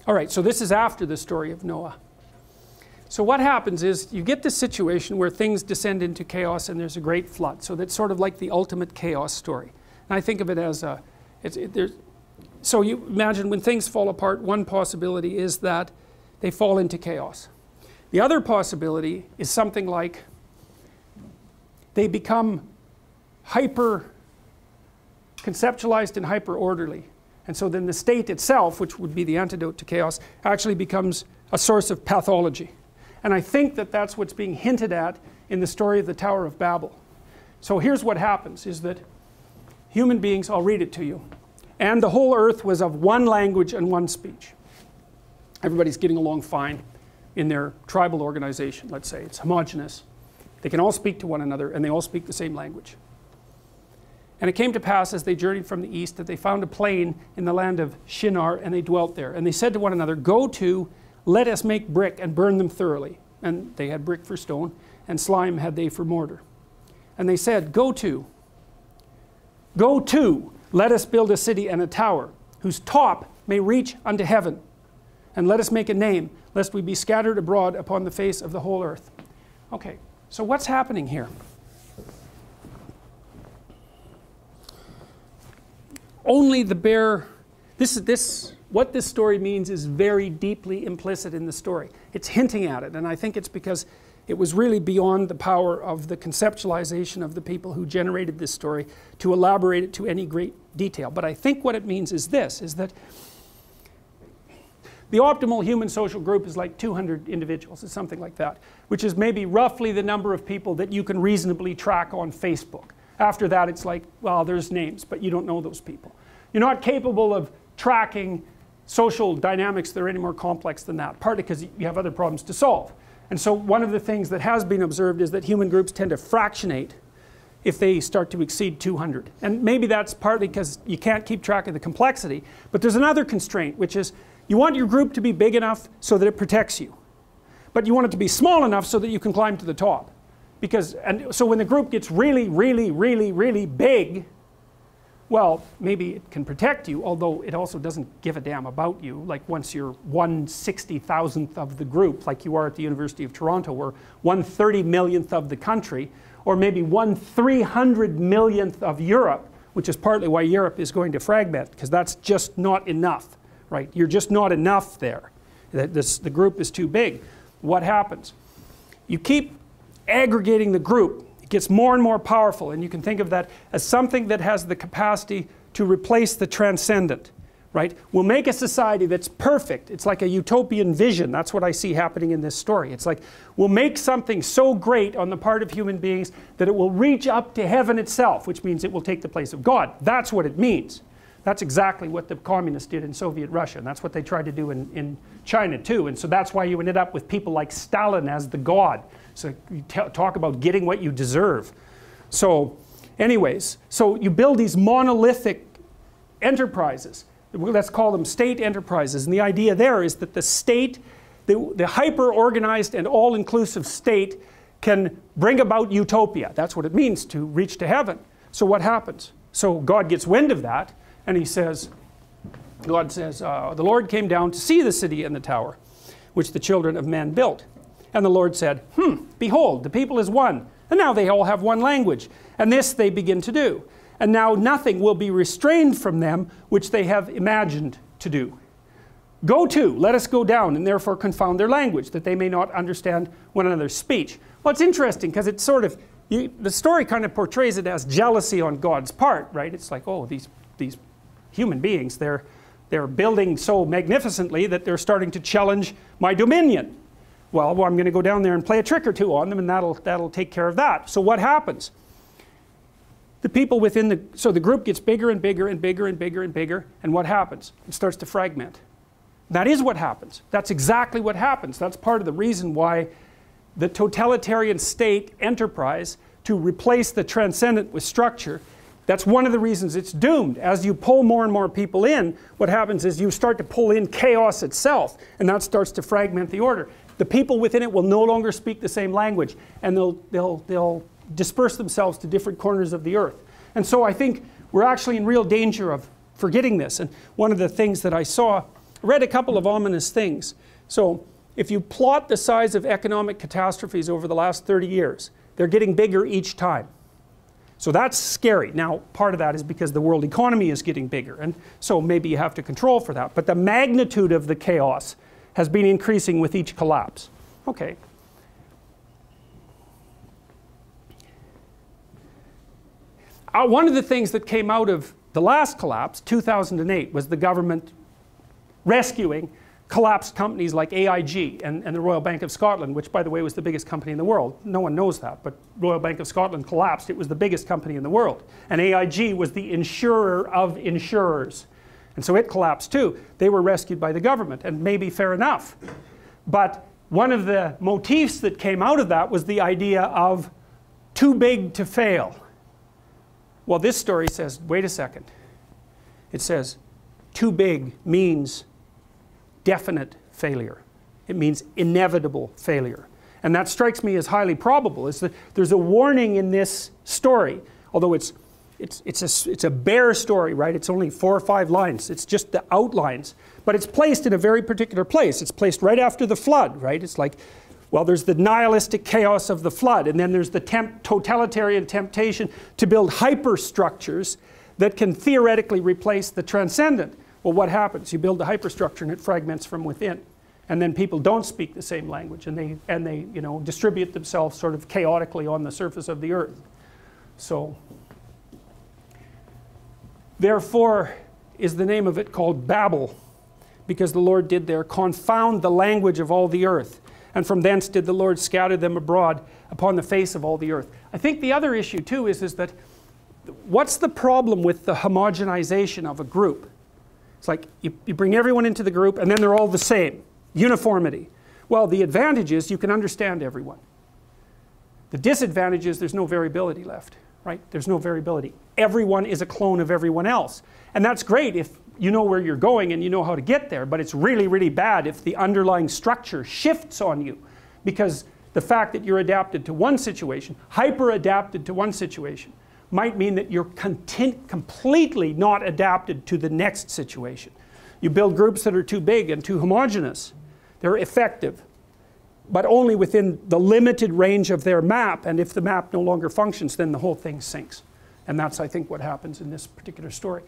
All right, so this is after the story of Noah. So what happens is you get this situation where things descend into chaos and there's a great flood. So that's sort of like the ultimate chaos story. And I think of it as a, so you imagine when things fall apart, one possibility is that they fall into chaos. The other possibility is something like they become hyper conceptualized and hyper orderly. And so then the state itself, which would be the antidote to chaos, actually becomes a source of pathology. And I think that that's what's being hinted at in the story of the Tower of Babel. So here's what happens, is that human beings, I'll read it to you, and the whole earth was of one language and one speech. Everybody's getting along fine in their tribal organization, let's say. It's homogeneous. They can all speak to one another and they all speak the same language. And it came to pass as they journeyed from the east that they found a plain in the land of Shinar, and they dwelt there. And they said to one another, go to, let us make brick and burn them thoroughly. And they had brick for stone, and slime had they for mortar. And they said, go to, let us build a city and a tower, whose top may reach unto heaven. And let us make a name, lest we be scattered abroad upon the face of the whole earth. Okay, so what's happening here? Only the bare, what this story means is very deeply implicit in the story. It's hinting at it, and I think it's because it was really beyond the power of the conceptualization of the people who generated this story to elaborate it to any great detail. But I think what it means is this, is that the optimal human social group is like 200 individuals, it's something like that, which is maybe roughly the number of people that you can reasonably track on Facebook. After that it's like, well, there's names, but you don't know those people. You're not capable of tracking social dynamics that are any more complex than that, partly because you have other problems to solve. And so one of the things that has been observed is that human groups tend to fractionate if they start to exceed 200. And maybe that's partly because you can't keep track of the complexity, but there's another constraint, which is you want your group to be big enough so that it protects you. But you want it to be small enough so that you can climb to the top. And so when the group gets really, really, really, really big, well, maybe it can protect you, although it also doesn't give a damn about you. Like once you're 1/60,000th of the group, like you are at the University of Toronto, or 1/30 millionth of the country, or maybe 1/300 millionth of Europe, which is partly why Europe is going to fragment, because that's just not enough, right? You're just not enough there. The group is too big. What happens? You keep aggregating the group, it gets more and more powerful, and you can think of that as something that has the capacity to replace the transcendent, right? We'll make a society that's perfect. It's like a utopian vision. That's what I see happening in this story. It's like we'll make something so great on the part of human beings that it will reach up to heaven itself, which means it will take the place of God. That's what it means. That's exactly what the communists did in Soviet Russia, and that's what they tried to do in China too. And so that's why you ended up with people like Stalin as the god. So you talk about getting what you deserve. So anyways, so you build these monolithic enterprises. Let's call them state enterprises. And the idea there is that the state, the hyper-organized and all-inclusive state can bring about utopia. That's what it means to reach to heaven. So what happens? So God gets wind of that, and he says, God says, the Lord came down to see the city and the tower, which the children of men built. And the Lord said, behold, the people is one, and now they all have one language. And this they begin to do. And now nothing will be restrained from them which they have imagined to do. Go to, let us go down, and therefore confound their language, that they may not understand one another's speech. Well, it's interesting, because it's sort of, the story kind of portrays it as jealousy on God's part, right? It's like, oh, these human beings, they're building so magnificently that they're starting to challenge my dominion. Well, I'm going to go down there and play a trick or two on them, and that'll take care of that. So what happens? The people within so the group gets bigger and bigger and bigger and bigger and bigger, and what happens? It starts to fragment. That is what happens. That's exactly what happens. That's part of the reason why the totalitarian state enterprise to replace the transcendent with structure, that's one of the reasons it's doomed. As you pull more and more people in, what happens is you start to pull in chaos itself, and that starts to fragment the order. The people within it will no longer speak the same language, and they'll disperse themselves to different corners of the earth. And so I think we're actually in real danger of forgetting this. And one of the things that I saw read a couple of ominous things. So if you plot the size of economic catastrophes over the last 30 years, they're getting bigger each time. So that's scary. Now, part of that is because the world economy is getting bigger, and so maybe you have to control for that. But the magnitude of the chaos has been increasing with each collapse. Okay. One of the things that came out of the last collapse, 2008, was the government rescuing collapsed companies like AIG and the Royal Bank of Scotland, which, by the way, was the biggest company in the world. No one knows that, but Royal Bank of Scotland collapsed. It was the biggest company in the world. And AIG was the insurer of insurers. And so it collapsed too. They were rescued by the government, and maybe fair enough. But one of the motifs that came out of that was the idea of too big to fail. Well, this story says, wait a second. It says, too big means definite failure. It means inevitable failure. And that strikes me as highly probable. Is that there's a warning in this story, although it's a bare story, right? It's only 4 or 5 lines. It's just the outlines. But it's placed in a very particular place. It's placed right after the flood, right? It's like, well, there's the nihilistic chaos of the flood, and then there's the totalitarian temptation to build hyperstructures that can theoretically replace the transcendent. Well, what happens? You build the hyperstructure and it fragments from within. And then people don't speak the same language, and they you know, distribute themselves sort of chaotically on the surface of the earth. So, therefore is the name of it called Babel, because the Lord did there confound the language of all the earth. And from thence did the Lord scatter them abroad upon the face of all the earth. I think the other issue too is that what's the problem with the homogenization of a group? It's like you bring everyone into the group and then they're all the same. Uniformity. Well, the advantage is you can understand everyone. The disadvantage is there's no variability left, right? There's no variability. Everyone is a clone of everyone else. And that's great if you know where you're going and you know how to get there, but it's really, really bad if the underlying structure shifts on you, because the fact that you're adapted to one situation, hyper-adapted to one situation, might mean that you're completely not adapted to the next situation. You build groups that are too big and too homogeneous. They're effective, but only within the limited range of their map, and if the map no longer functions, then the whole thing sinks. And that's, I think, what happens in this particular story.